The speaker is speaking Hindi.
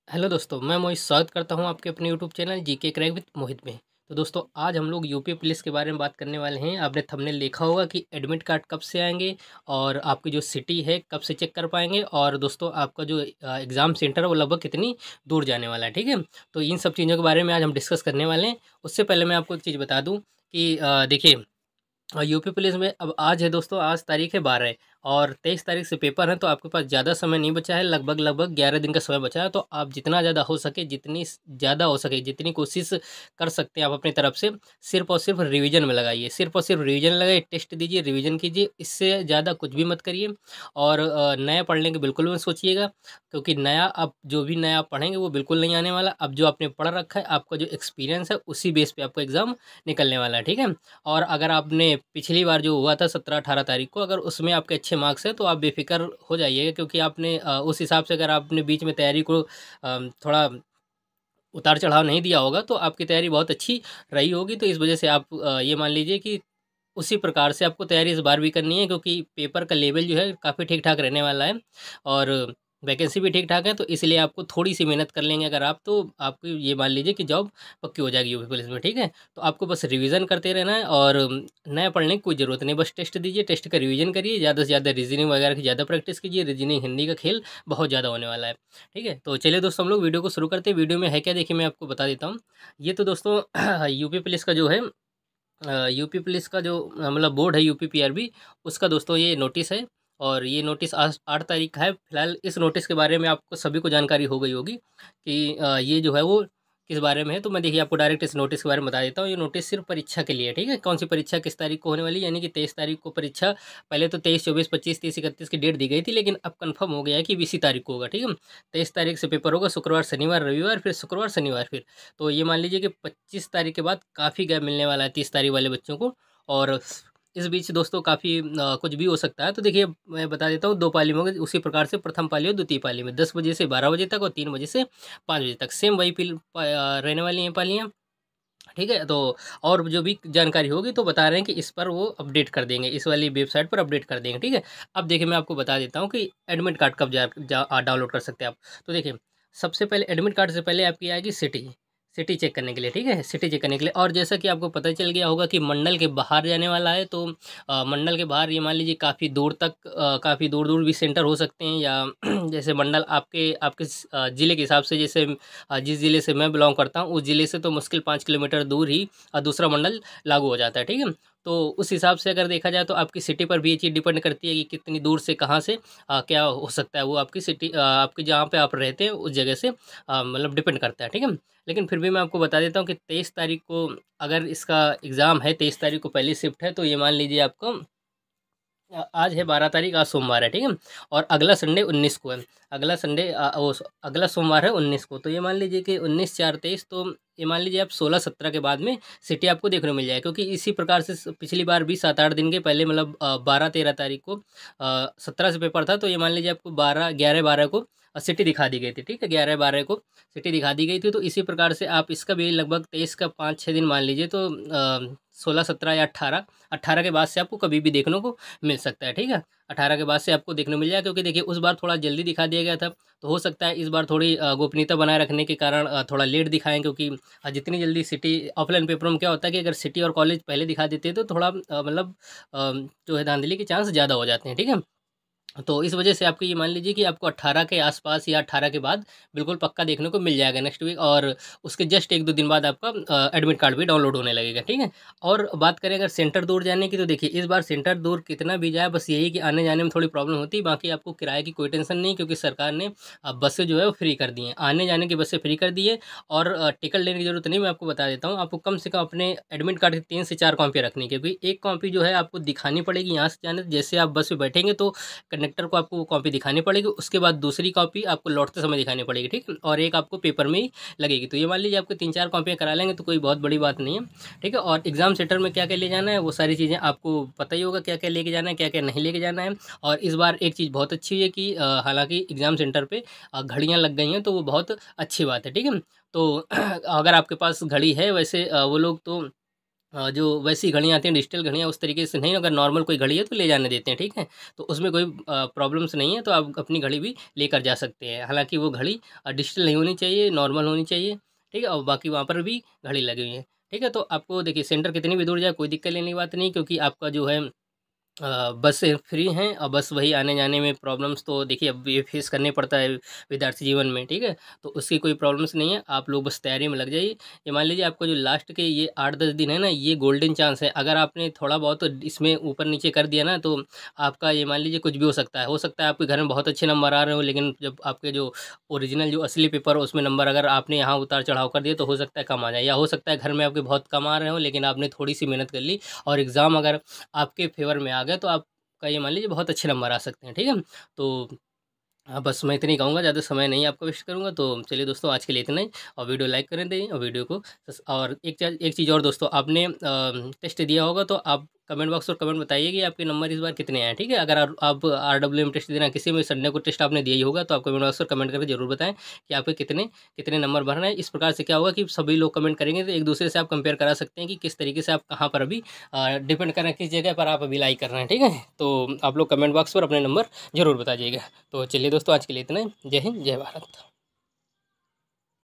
हेलो दोस्तों, मैं मोहित स्वागत करता हूं आपके अपने YouTube channel GK crack with Mohit में। तो दोस्तों, आज हम लोग यूपी पुलिस के बारे में बात करने वाले हैं। आपने थंबनेल देखा होगा कि एडमिट कार्ड कब से आएंगे और आपकी जो सिटी है कब से चेक कर पाएंगे, और दोस्तों आपका जो एग्ज़ाम सेंटर है वो लगभग कितनी दूर जाने वाला है। ठीक है, तो इन सब चीज़ों के बारे में आज हम डिस्कस करने वाले हैं। उससे पहले मैं आपको एक चीज़ बता दूँ कि देखिए, यूपी पुलिस में अब आज है दोस्तों, आज तारीख है 12 और 23 तारीख से पेपर है, तो आपके पास ज़्यादा समय नहीं बचा है। लगभग 11 दिन का समय बचा है। तो आप जितना ज़्यादा हो सके, जितनी ज़्यादा हो सके, जितनी कोशिश कर सकते हैं आप अपनी तरफ से, सिर्फ और सिर्फ रिवीजन में लगाइए। सिर्फ और सिर्फ रिवीजन लगाइए, टेस्ट दीजिए, रिवीजन कीजिए। इससे ज़्यादा कुछ भी मत करिए। और नया पढ़ने की बिल्कुल मत सोचिएगा, क्योंकि नया आप जो भी नया आप पढ़ेंगे वो बिल्कुल नहीं आने वाला। अब जो आपने पढ़ रखा है, आपका जो एक्सपीरियंस है, उसी बेस पे आपका एग्ज़ाम निकलने वाला है। ठीक है, और अगर आपने पिछली बार जो हुआ था 17-18 तारीख को, अगर उसमें आपके अच्छे मार्क्स हैं तो आप बेफ़िक्र हो जाइएगा, क्योंकि आपने उस हिसाब से अगर आपने बीच में तैयारी को थोड़ा उतार-चढ़ाव नहीं दिया होगा, तो आपकी तैयारी बहुत अच्छी रही होगी। तो इस वजह से आप ये मान लीजिए कि उसी प्रकार से आपको तैयारी इस बार भी करनी है, क्योंकि पेपर का लेवल जो है काफ़ी ठीक-ठाक रहने वाला है और वैकेंसी भी ठीक-ठाक है। तो इसलिए आपको थोड़ी-सी मेहनत कर लेंगे अगर आप, तो आपको ये मान लीजिए कि जॉब पक्की हो जाएगी यूपी पुलिस में। ठीक है? तो आपको बस रिवीज़न करते रहना है और नया पढ़ने की कोई ज़रूरत नहीं। बस टेस्ट दीजिए, टेस्ट का रिवीज़न करिए, ज़्यादा से ज़्यादा रीज़निंग वगैरह की ज़्यादा प्रैक्टिस कीजिए। रीज़निंग, हिंदी का खेल बहुत ज़्यादा होने वाला है। ठीक है? तो चलिए दोस्तों, हम लोग वीडियो को शुरू करते हैं। वीडियो में है क्या, देखिए मैं आपको बता देता हूँ। ये तो दोस्तों यूपी पुलिस का जो है, यूपी पुलिस का जो मतलब बोर्ड है यूपी पीआरबी, उसका दोस्तों ये नोटिस है। और ये नोटिस आज 8 तारीख का है। फिलहाल इस नोटिस के बारे में आपको सभी को जानकारी हो गई होगी कि ये जो है वो किस बारे में है। तो मैं देखिए आपको डायरेक्ट इस नोटिस के बारे में बता देता हूँ। ये नोटिस सिर्फ परीक्षा के लिए है। ठीक है, कौन सी परीक्षा किस तारीख को होने वाली है, यानी कि 23 तारीख को परीक्षा। पहले तो 23, 24, 25, 30, 31 की डेट दी गई थी, लेकिन अब कंफर्म हो गया है कि इसी तारीख को होगा। ठीक है, 23 तारीख से पेपर होगा, शुक्रवार शनिवार रविवार, फिर शुक्रवार शनिवार फिर। तो ये मान लीजिए कि 25 तारीख के बाद काफ़ी गैप मिलने वाला है 30 तारीख वाले बच्चों को। और इस बीच दोस्तों काफ़ी कुछ भी हो सकता है। तो देखिए मैं बता देता हूँ, 2 पाली में होगी, उसी प्रकार से प्रथम पाली और द्वितीय पाली में 10 बजे से 12 बजे तक और 3 बजे से 5 बजे तक सेम वही रहने वाली हैं पालियाँ। ठीक है, तो और जो भी जानकारी होगी तो बता रहे हैं कि इस पर वो अपडेट कर देंगे, इस वाली वेबसाइट पर अपडेट कर देंगे। ठीक है, अब देखिए मैं आपको बता देता हूँ कि एडमिट कार्ड कब डाउनलोड कर सकते हैं आप। तो देखिए, सबसे पहले एडमिट कार्ड से पहले आपकी आएगी सिटी। सिटी चेक करने के लिए, ठीक है, सिटी चेक करने के लिए। और जैसा कि आपको पता चल गया होगा कि मंडल के बाहर जाने वाला है, तो मंडल के बाहर ये मान लीजिए काफ़ी दूर तक, काफ़ी दूर दूर भी सेंटर हो सकते हैं, या जैसे मंडल आपके आपके ज़िले के हिसाब से, जैसे जिस ज़िले से मैं बिलोंग करता हूँ, उस ज़िले से तो मुश्किल 5 किलोमीटर दूर ही दूसरा मंडल लागू हो जाता है। ठीक है, तो उस हिसाब से अगर देखा जाए तो आपकी सिटी पर भी ये चीज़ डिपेंड करती है कि कितनी दूर से कहाँ से क्या हो सकता है। वो आपकी सिटी, आपकी जहाँ पे आप रहते हैं उस जगह से मतलब डिपेंड करता है। ठीक है, लेकिन फिर भी मैं आपको बता देता हूँ कि 23 तारीख को अगर इसका एग्ज़ाम है, 23 तारीख को पहली शिफ्ट है, तो ये मान लीजिए आपको आज है 12 तारीख, आज सोमवार है। ठीक है, और अगला संडे 19 को है। अगला संडे अगला सोमवार है 19 को। तो ये मान लीजिए कि 19/4/23, तो ये मान लीजिए आप 16-17 के बाद में सिटी आपको देखने को मिल जाए, क्योंकि इसी प्रकार से पिछली बार भी 7-8 दिन के पहले, मतलब 12-13 तारीख को 17 से पेपर था, तो ये मान लीजिए आपको 11-12 को सिटी दिखा दी गई थी। ठीक है, 11-12 को सिटी दिखा दी गई थी। तो इसी प्रकार से आप इसका भी लगभग 23 का 5-6 दिन मान लीजिए, तो 16-17 या 18 के बाद से आपको कभी भी देखने को मिल सकता है। ठीक है, 18 के बाद से आपको देखने को मिल जाएगा, क्योंकि देखिए उस बार थोड़ा जल्दी दिखा दिया गया था, तो हो सकता है इस बार थोड़ी गोपनीयता बनाए रखने के कारण थोड़ा लेट दिखाएं, क्योंकि जितनी जल्दी सिटी ऑफलाइन पेपर में क्या होता है कि अगर सिटी और कॉलेज पहले दिखा देते हैं तो थोड़ा मतलब जो है धांधली के चांस ज़्यादा हो जाते हैं। ठीक है, तो इस वजह से आपको ये मान लीजिए कि आपको 18 के आसपास या 18 के बाद बिल्कुल पक्का देखने को मिल जाएगा नेक्स्ट वीक, और उसके जस्ट 1-2 दिन बाद आपका एडमिट कार्ड भी डाउनलोड होने लगेगा। ठीक है, और बात करें अगर सेंटर दूर जाने की, तो देखिए इस बार सेंटर दूर कितना भी जाए, बस यही कि आने जाने में थोड़ी प्रॉब्लम होती है। बाकी आपको किराए की कोई टेंशन नहीं, क्योंकि सरकार ने बसें जो है वो फ्री कर दी हैं, आने जाने की बसें फ्री कर दी है। और टिकट लेने की ज़रूरत नहीं, मैं आपको बता देता हूँ। आपको कम से कम अपने एडमिट कार्ड की 3 से 4 कॉपी रखनी है, क्योंकि एक कॉपी जो है आपको दिखानी पड़ेगी यहाँ से जाने, जैसे आप बस में बैठेंगे तो कंडक्टर को आपको वो कॉपी दिखानी पड़ेगी, उसके बाद दूसरी कॉपी आपको लौटते समय दिखानी पड़ेगी। ठीक है, और एक आपको पेपर में ही लगेगी। तो ये मान लीजिए आपको 3-4 कॉपियाँ करा लेंगे तो कोई बहुत बड़ी बात नहीं है। ठीक है, और एग्ज़ाम सेंटर में क्या क्या ले जाना है वो सारी चीज़ें आपको पता ही होगा, क्या क्या लेके जाना है, क्या क्या नहीं लेके जाना है। और इस बार एक चीज़ बहुत अच्छी है कि हालांकि एग्ज़ाम सेंटर पे घड़ियाँ लग गई हैं, तो वो बहुत अच्छी बात है। ठीक है, तो अगर आपके पास घड़ी है, वैसे वो लोग तो जो वैसी घड़ियाँ आती हैं डिजिटल घड़ियाँ उस तरीके से नहीं, अगर नॉर्मल कोई घड़ी है तो ले जाने देते हैं, ठीक है? तो उसमें कोई प्रॉब्लम्स नहीं है, तो आप अपनी घड़ी भी लेकर जा सकते हैं। हालाँकि वो घड़ी डिजिटल नहीं होनी चाहिए, नॉर्मल होनी चाहिए, ठीक है? और बाकी वहाँ पर भी घड़ी लगी हुई है, ठीक है? तो आपको देखिए सेंटर कितनी भी दूर जाए कोई दिक्कत लेने की बात नहीं, क्योंकि आपका जो है बसें फ्री हैं और बस वही आने-जाने में प्रॉब्लम्स तो देखिए अब ये फेस करने पड़ता है विद्यार्थी जीवन में, ठीक है? तो उसकी कोई प्रॉब्लम्स नहीं है, आप लोग बस तैयारी में लग जाइए। ये मान लीजिए आपको जो लास्ट के ये 8-10 दिन है ना, ये गोल्डन चांस है। अगर आपने थोड़ा बहुत इसमें ऊपर-नीचे कर दिया ना, तो आपका ये मान लीजिए कुछ भी हो सकता है। हो सकता है आपके घर में बहुत अच्छे नंबर आ रहे हों, लेकिन जब आपके जो ओरिजिनल जो असली पेपर हो उसमें नंबर अगर आपने यहाँ उतार-चढ़ाव कर दिए, तो हो सकता है कम आ जाए, या हो सकता है घर में आपके बहुत कम आ रहे हों, लेकिन आपने थोड़ी-सी मेहनत कर ली और एग्ज़ाम अगर आपके फ़ेवर में आ गया, तो आपका ये मान लीजिए बहुत अच्छे नंबर आ सकते हैं, ठीक है? तो बस मैं इतना ही कहूँगा, ज़्यादा समय नहीं आपका वेस्ट करूँगा। तो चलिए दोस्तों, आज के लिए इतना ही, और वीडियो लाइक कर दें और वीडियो को और एक चीज़ और दोस्तों, आपने टेस्ट दिया होगा तो आप कमेंट बॉक्स और कमेंट बताइए कि आपके नंबर इस बार कितने आए हैं, ठीक है? अगर आप आरडब्ल्यूएम टेस्ट देना, किसी में संडे को टेस्ट आपने दिया ही होगा, तो आप कमेंट बॉक्स पर कमेंट करके ज़रूर बताएँ कि आपके कितने कितने नंबर बढ़ रहे हैं। इस प्रकार से क्या होगा कि सभी लोग कमेंट करेंगे, तो एक-दूसरे से आप कंपेयर करा सकते हैं कि किस तरीके से आप कहाँ पर अभी डिपेंड कर रहे हैं, किस जगह पर आप अभी लाइक कर रहे हैं, ठीक है? तो आप लोग कमेंट बॉक्स पर अपने नंबर ज़रूर बताइएगा। तो चलिए दोस्तों, आज के लिए इतना ही। जय हिंद, जय भारत।